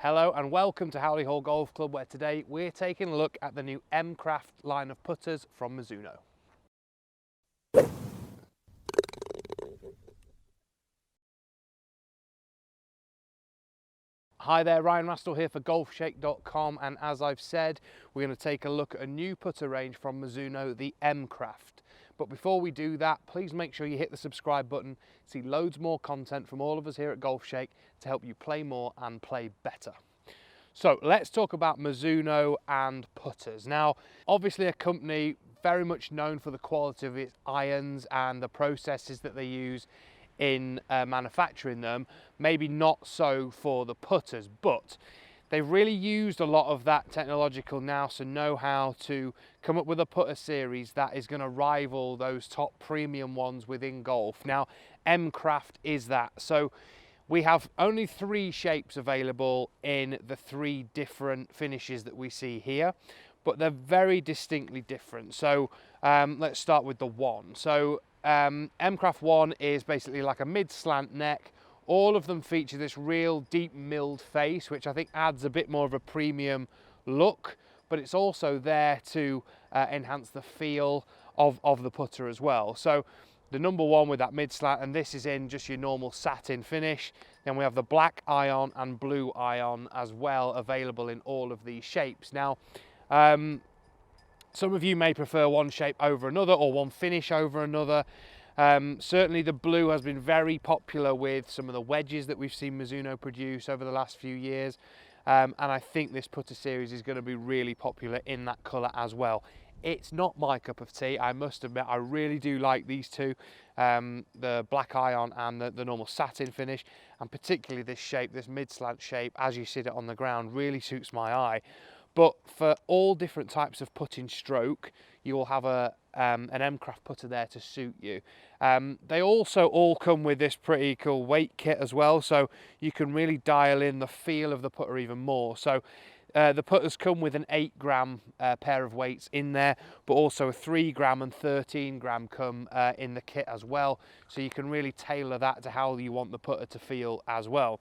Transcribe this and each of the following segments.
Hello and welcome to Howley Hall Golf Club, where today we're taking a look at the new M.CRAFT line of putters from Mizuno. Hi there, Ryan Rastall here for Golfshake.com, and as I've said, we're going to take a look at a new putter range from Mizuno, the M.CRAFT. But before we do that, please make sure you hit the subscribe button to see loads more content from all of us here at Golfshake to help you play more and play better. So let's talk about Mizuno and putters. Now, obviously a company very much known for the quality of its irons and the processes that they use in manufacturing them, maybe not so for the putters, but they've really used a lot of that technological nous and know-how to come up with a putter series that is going to rival those top premium ones within golf. Now, M.CRAFT is that. So we have only 3 shapes available in the 3 different finishes that we see here, but they're very distinctly different. So let's start with the 1. So M.CRAFT 1 is basically like a mid-slant neck. All of them feature this real deep milled face, which I think adds a bit more of a premium look, but it's also there to enhance the feel of the putter as well. So the number 1 with that mid slant, and this is in just your normal satin finish. Then we have the black ion and blue ion as well, available in all of these shapes. Now, some of you may prefer one shape over another or one finish over another. Certainly the blue has been very popular with some of the wedges that we've seen Mizuno produce over the last few years. And I think this putter series is going to be really popular in that colour as well. It's not my cup of tea, I must admit. I really do like these two, the black ion and the normal satin finish, and particularly this shape, this mid-slant shape, as you sit it on the ground, really suits my eye. But for all different types of putting stroke, you will have an M.CRAFT putter there to suit you. They also all come with this pretty cool weight kit as well, so you can really dial in the feel of the putter even more. So the putters come with an 8-gram pair of weights in there, but also a 3-gram and 13-gram come in the kit as well. So you can really tailor that to how you want the putter to feel as well.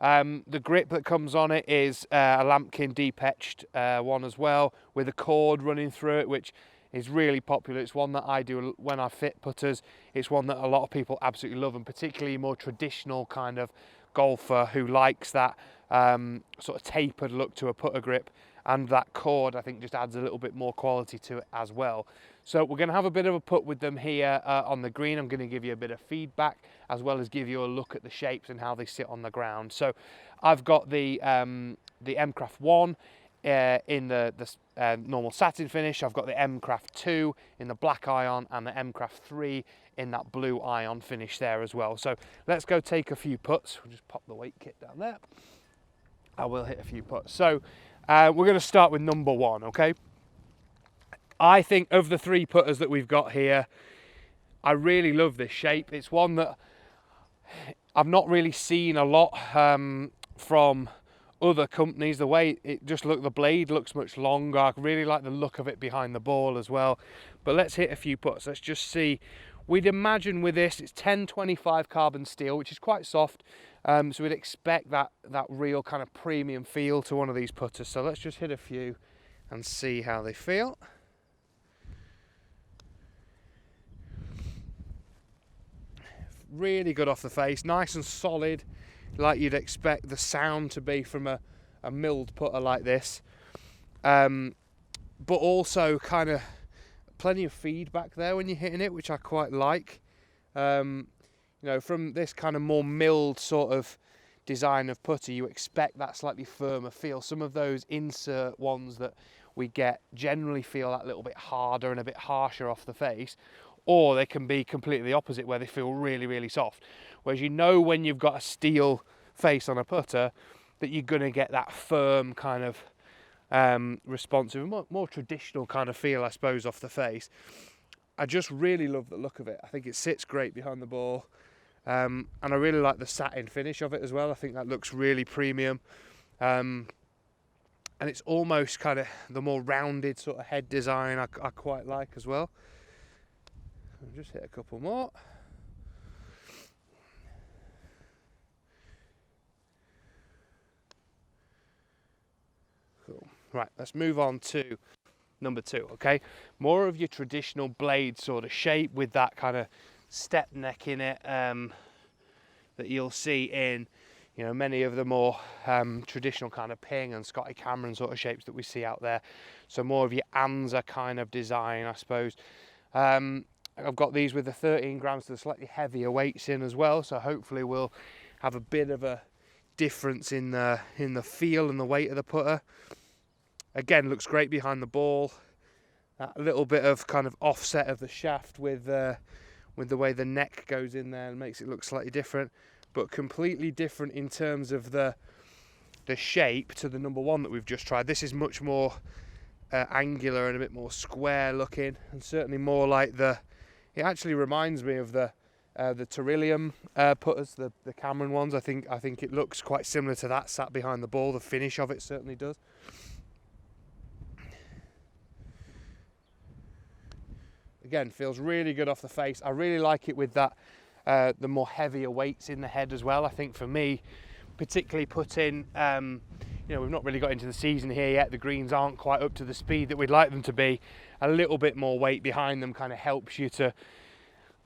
The grip that comes on it is a lambkin deep etched one as well, with a cord running through it, which is really popular. It's one that I do when I fit putters. It's one that a lot of people absolutely love, and particularly more traditional kind of golfer who likes that sort of tapered look to a putter grip, and that cord I think just adds a little bit more quality to it as well. So we're going to have a bit of a putt with them here on the green. I'm going to give you a bit of feedback as well as give you a look at the shapes and how they sit on the ground. So I've got the M.CRAFT 1 in the normal satin finish. I've got the M.CRAFT 2 in the black ion and the M.CRAFT 3 in that blue ion finish there as well. So let's go take a few putts. We'll just pop the weight kit down there. I will hit a few putts. So we're going to start with number 1, okay? I think of the 3 putters that we've got here, I really love this shape. It's one that I've not really seen a lot from other companies. The way it just the blade looks much longer. I really like the look of it behind the ball as well. But let's hit a few putts. Let's just see. We'd imagine with this, it's 1025 carbon steel, which is quite soft. So we'd expect that real kind of premium feel to one of these putters. So let's just hit a few and see how they feel. Really good off the face, nice and solid, like you'd expect the sound to be from a milled putter like this. But also kind of plenty of feedback there when you're hitting it, which I quite like. You know, from this kind of more milled sort of design of putter, you expect that slightly firmer feel. Some of those insert ones that we get generally feel that little bit harder and a bit harsher off the face, or they can be completely the opposite, where they feel really, really soft. Whereas you know when you've got a steel face on a putter that you're going to get that firm kind of responsive, more traditional kind of feel, I suppose, off the face. I just really love the look of it. I think it sits great behind the ball. And I really like the satin finish of it as well. I think that looks really premium. And it's almost kind of the more rounded sort of head design I quite like as well. I'll just hit a couple more. Right, let's move on to number 2, okay? More of your traditional blade sort of shape with that kind of step neck in it that you'll see in, you know, many of the more traditional kind of Ping and Scotty Cameron sort of shapes that we see out there. So more of your Anza kind of design, I suppose. I've got these with the 13 grams to the slightly heavier weights in as well, so hopefully we'll have a bit of a difference in the feel and the weight of the putter. Again, looks great behind the ball. That little bit of kind of offset of the shaft with the way the neck goes in there and makes it look slightly different, but completely different in terms of the shape to the number 1 that we've just tried. This is much more angular and a bit more square looking, and certainly more like it actually reminds me of the Terillium putters, the Cameron ones. I think it looks quite similar to that sat behind the ball. The finish of it certainly does. Again, feels really good off the face. I really like it with that the more heavier weights in the head as well. I think for me, particularly putting, you know, we've not really got into the season here yet. The greens aren't quite up to the speed that we'd like them to be. A little bit more weight behind them kind of helps you to,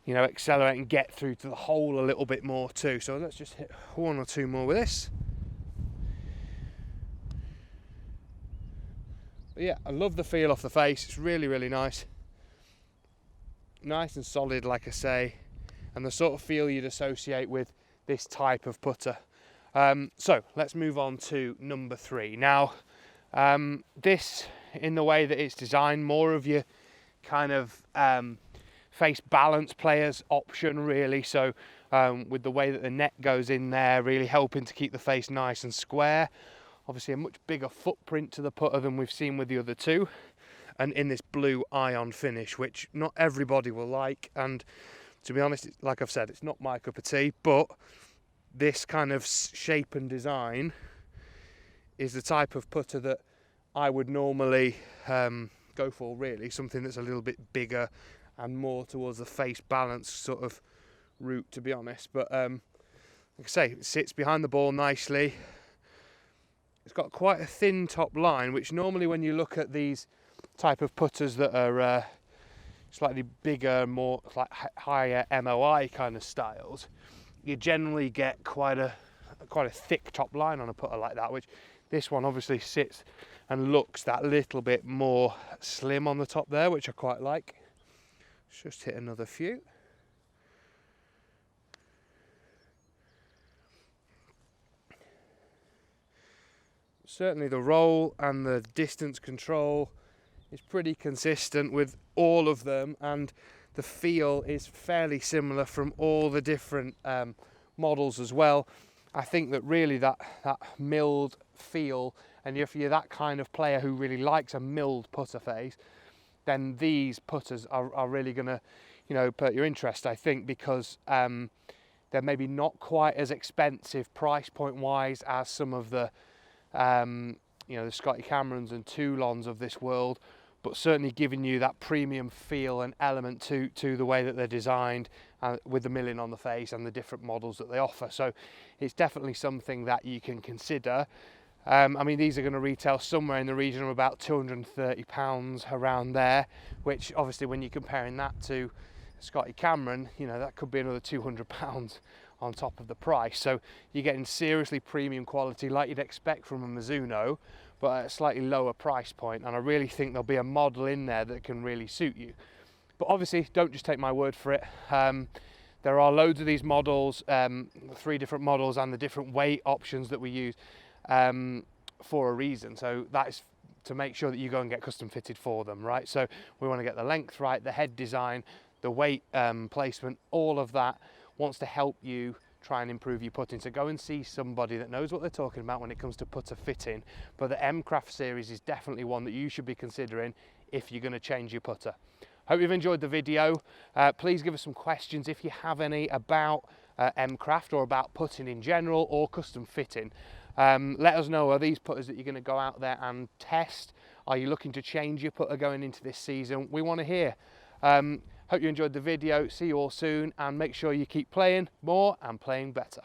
you know, accelerate and get through to the hole a little bit more too. So let's just hit 1 or 2 more with this. But yeah, I love the feel off the face. It's really, really nice. Nice and solid, like I say, and the sort of feel you'd associate with this type of putter. So let's move on to number 3. Now, this, in the way that it's designed, more of your kind of face balance players option really. So with the way that the neck goes in there, really helping to keep the face nice and square. Obviously a much bigger footprint to the putter than we've seen with the other 2. And in this blue ion finish, which not everybody will like. And to be honest, like I've said, it's not my cup of tea, but this kind of shape and design is the type of putter that I would normally go for, really. Something that's a little bit bigger and more towards the face balance sort of route, to be honest. But like I say, it sits behind the ball nicely. It's got quite a thin top line, which normally when you look at these type of putters that are slightly bigger, more like higher MOI kind of styles, you generally get quite a thick top line on a putter like that, which this one obviously sits and looks that little bit more slim on the top there, which I quite like. Let's just hit another few. Certainly the roll and the distance control is pretty consistent with all of them, and the feel is fairly similar from all the different models as well. I think that really that milled feel, and if you're that kind of player who really likes a milled putter face, then these putters are really going to, you know, put your interest, I think, because they're maybe not quite as expensive price point wise as some of the you know, the Scotty Camerons and Toulons of this world, but certainly giving you that premium feel and element to the way that they're designed, with the milling on the face and the different models that they offer. So it's definitely something that you can consider. I mean, these are going to retail somewhere in the region of about £230 around there, which obviously when you're comparing that to Scotty Cameron, you know, that could be another £200 on top of the price. So you're getting seriously premium quality like you'd expect from a Mizuno, but at a slightly lower price point. And I really think there'll be a model in there that can really suit you. But obviously, don't just take my word for it. There are loads of these models, 3 different models, and the different weight options that we use for a reason. So that is to make sure that you go and get custom fitted for them, right? So we want to get the length right, the head design, the weight placement, all of that wants to help you try and improve your putting. So go and see somebody that knows what they're talking about when it comes to putter fitting. But the M.CRAFT series is definitely one that you should be considering if you're going to change your putter. Hope you've enjoyed the video. Please give us some questions if you have any about M.CRAFT or about putting in general or custom fitting. Let us know, are these putters that you're going to go out there and test? Are you looking to change your putter going into this season? We want to hear. Hope you enjoyed the video. See you all soon, and make sure you keep playing more and playing better.